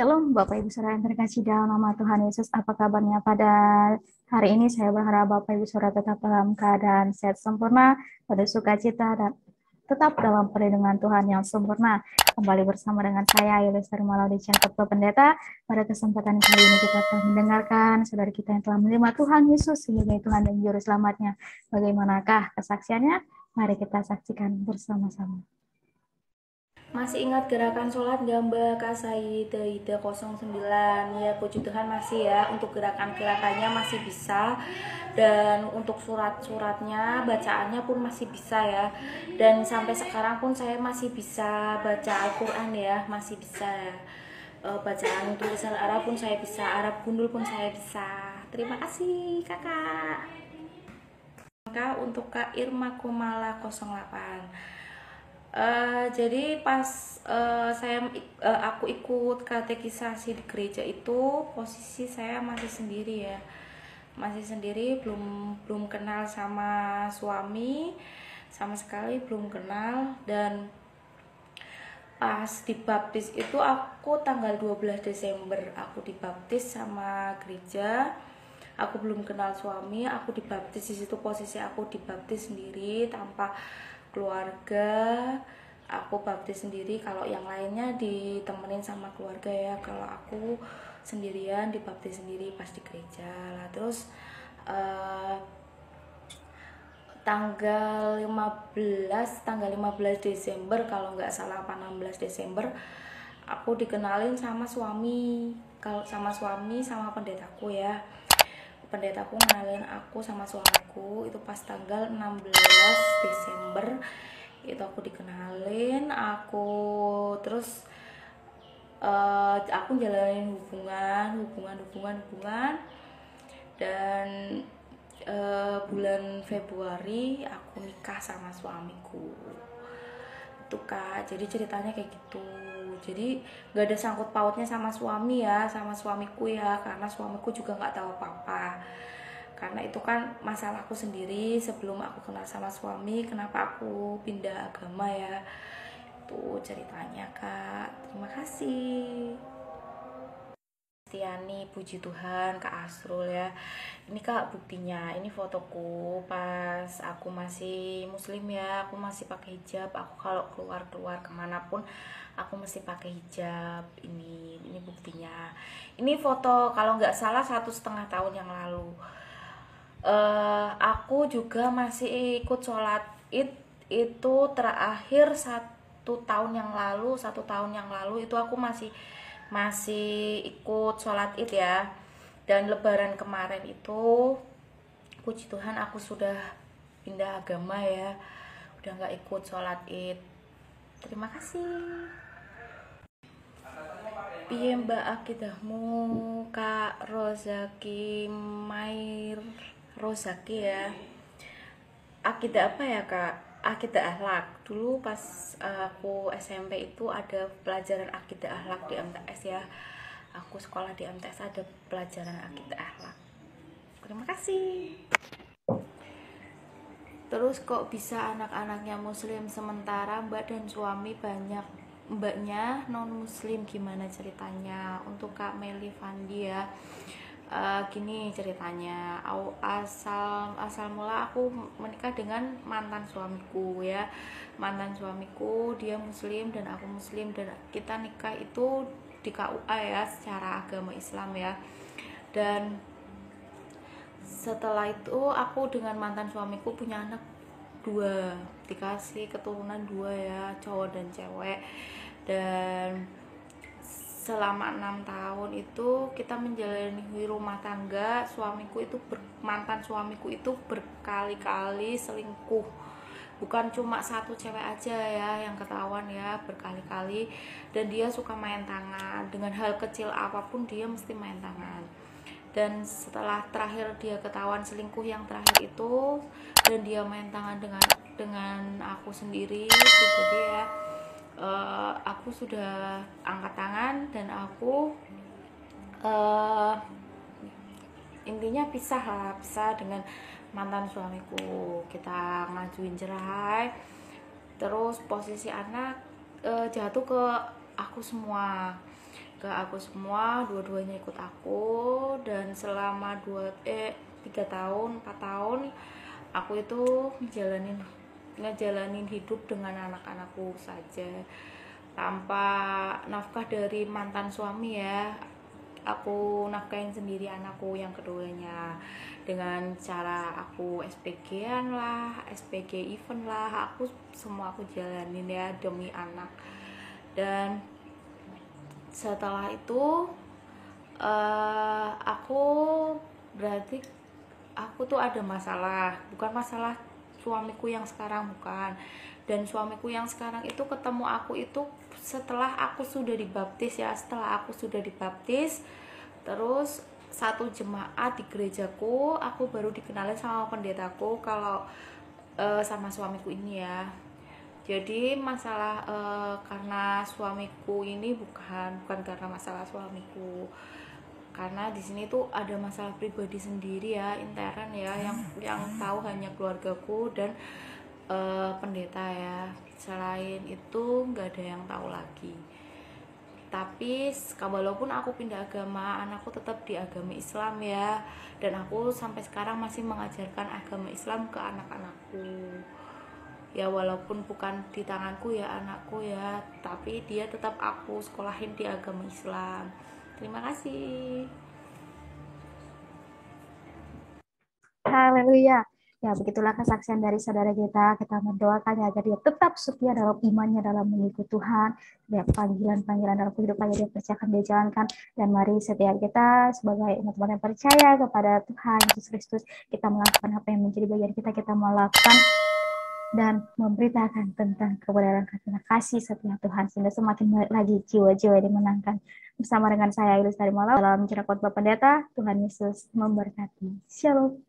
Shalom Bapak Ibu Saudara yang terkasih dalam nama Tuhan Yesus. Apa kabarnya pada hari ini? Saya berharap Bapak Ibu Saudara tetap dalam keadaan sehat sempurna, pada sukacita dan tetap dalam perlindungan Tuhan yang sempurna. Kembali bersama dengan saya Yulis dari Malawi Ketua Pendeta. Pada kesempatan kali ini kita akan mendengarkan saudara kita yang telah menerima Tuhan Yesus sebagai Tuhan dan Juru Selamatnya. Bagaimanakah kesaksiannya? Mari kita saksikan bersama-sama. Masih ingat gerakan sholat Gamba Kasai Ida 09? Ya, puji Tuhan masih ya. Untuk gerakan-gerakannya masih bisa, dan untuk surat-suratnya, bacaannya pun masih bisa ya. Dan sampai sekarang pun saya masih bisa baca Al-Quran ya, masih bisa ya. Bacaan tulisan Arab pun saya bisa, Arab gundul pun saya bisa. Terima kasih kakak. Untuk Kak Irma Kumala 08. Jadi pas aku ikut katekisasi di gereja itu, posisi saya masih sendiri ya, masih sendiri, belum kenal sama suami, sama sekali belum kenal. Dan pas dibaptis itu aku tanggal 12 Desember aku dibaptis sama gereja. Aku belum kenal suami, aku dibaptis di situ, posisi aku dibaptis sendiri tanpa keluarga. Aku baptis sendiri, kalau yang lainnya ditemenin sama keluarga ya. Kalau aku sendirian dibaptis sendiri pas di gereja lah. Terus tanggal 15 Desember kalau nggak salah, 16 Desember aku dikenalin sama suami. Kalau sama suami sama pendetaku ya, pendetaku ngenalin aku sama suamiku itu pas tanggal 16 Desember itu aku dikenalin. Aku jalanin hubungan dan bulan Februari aku nikah sama suamiku itu kak. Jadi ceritanya kayak gitu. Jadi gak ada sangkut pautnya sama suami ya, sama suamiku ya, karena suamiku juga gak tahu apa-apa, karena itu kan masalahku sendiri sebelum aku kenal sama suami. Kenapa aku pindah agama ya, itu ceritanya kak. Terima kasih Tiani, puji Tuhan. Kak Asrul ya, ini kak buktinya, ini fotoku pas aku masih muslim ya, aku masih pakai hijab. Aku kalau keluar kemanapun aku mesti pakai hijab. Ini buktinya. Ini foto kalau nggak salah 1,5 tahun yang lalu. Aku juga masih ikut sholat id itu terakhir 1 tahun yang lalu itu aku masih ikut sholat id ya. Dan lebaran kemarin itu puji Tuhan aku sudah pindah agama ya, udah nggak ikut sholat id. Terima kasih. Piye mbak akidahmu Kak Rozaki Mair Rozaki ya. Akidah apa ya kak? Akidah akhlak. Dulu pas aku SMP itu ada pelajaran akidah akhlak di MTS ya. Aku sekolah di MTS ada pelajaran akidah akhlak. Terima kasih. Terus kok bisa anak-anaknya muslim sementara mbak dan suami banyak mbaknya non muslim, gimana ceritanya? Untuk Kak Meli Fandi ya, gini ceritanya. Asal mula aku menikah dengan mantan suamiku ya. Mantan suamiku dia muslim dan aku muslim, dan kita nikah itu di KUA ya, secara agama Islam ya. Dan setelah itu aku dengan mantan suamiku punya anak 2, dikasih keturunan 2 ya, cowok dan cewek. Dan selama 6 tahun itu kita menjalani rumah tangga. Mantan suamiku itu berkali-kali selingkuh, bukan cuma satu cewek aja ya yang ketahuan ya, berkali-kali. Dan dia suka main tangan, dengan hal kecil apapun dia mesti main tangan. Dan setelah terakhir dia ketahuan selingkuh yang terakhir itu, dan dia main tangan dengan aku sendiri, jadi ya aku sudah angkat tangan dan aku intinya pisah dengan mantan suamiku. Kita ngajuin cerai, terus posisi anak jatuh ke aku semua. ke aku semua, dua-duanya ikut aku, dan selama 3 tahun 4 tahun aku itu ngejalanin hidup dengan anak-anakku saja tanpa nafkah dari mantan suami ya. Aku nafkahin sendiri anakku yang keduanya dengan cara aku SPG-an lah, SPG event lah, aku jalanin ya demi anak. Dan setelah itu aku berarti aku tuh ada masalah, bukan masalah suamiku yang sekarang, bukan. Dan suamiku yang sekarang itu ketemu aku itu setelah aku sudah dibaptis ya, terus satu jemaat di gerejaku aku baru dikenalin sama pendetaku kalau sama suamiku ini ya. Jadi masalah karena suamiku ini bukan karena masalah suamiku, karena di sini tuh ada masalah pribadi sendiri ya, intern ya, yang tahu hanya keluargaku dan pendeta ya. Selain itu nggak ada yang tahu lagi. Tapi walaupun aku pindah agama, anakku tetap di agama Islam ya, dan aku sampai sekarang masih mengajarkan agama Islam ke anak-anakku ya, walaupun bukan di tanganku ya anakku ya, tapi dia tetap aku sekolahin di agama Islam. Terima kasih. Haleluya. Ya, begitulah kesaksian dari saudara kita. Kita mendoakannya agar dia tetap setia dalam imannya, dalam mengikuti Tuhan. Ya, panggilan-panggilan dalam kehidupannya dia percayakan, dia jalankan. Dan mari setiap kita sebagai umat-umat yang percaya kepada Tuhan Yesus Kristus, kita melakukan apa yang menjadi bagian kita. Kita melakukan dan memberitakan tentang kebenaran kata kasih setia Tuhan, sehingga semakin lagi jiwa-jiwa dimenangkan. Bersama dengan saya Iris dari Malau dalam Cerita Khotbah Pendeta. Tuhan Yesus memberkati. Shalom.